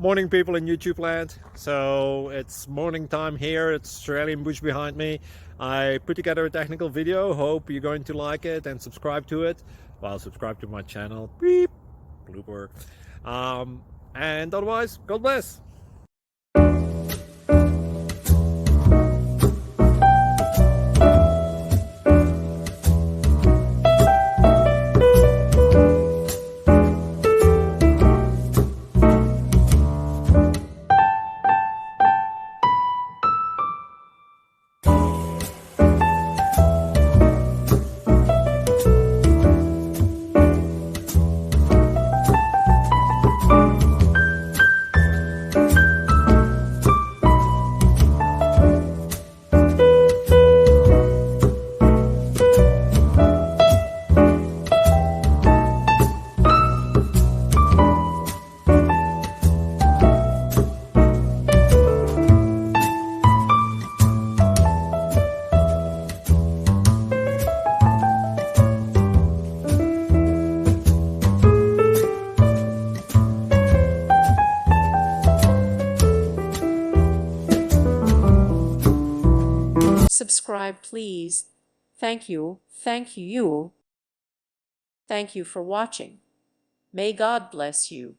Morning, people in YouTube land. So it's morning time here. It's Australian bush behind me. I put together a technical video. Hope you're going to like it and subscribe to it. Well, subscribe to my channel. Beep. Blooper. And otherwise, God bless. Subscribe, please. Thank you. Thank you. Thank you for watching. May God bless you.